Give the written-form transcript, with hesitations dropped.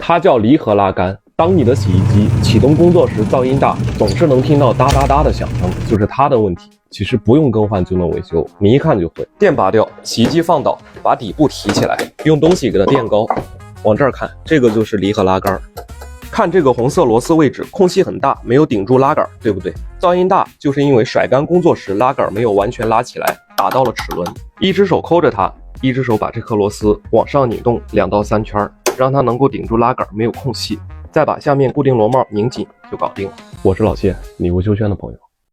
它叫离合拉杆。当你的洗衣机启动工作时噪音大，总是能听到哒哒哒的响声，就是它的问题。其实不用更换就能维修，你一看就会。电拔掉，洗衣机放倒，把底部提起来，用东西给它垫高。往这儿看，这个就是离合拉杆。看这个红色螺丝位置，空隙很大，没有顶住拉杆，对不对？噪音大就是因为甩杆工作时拉杆没有完全拉起来，打到了齿轮。一只手抠着它，一只手把这颗螺丝往上拧动2到3圈，让它能够顶住拉杆，没有空隙。再把下面固定螺帽拧紧就搞定了。我是老谢，你无修轩的朋友。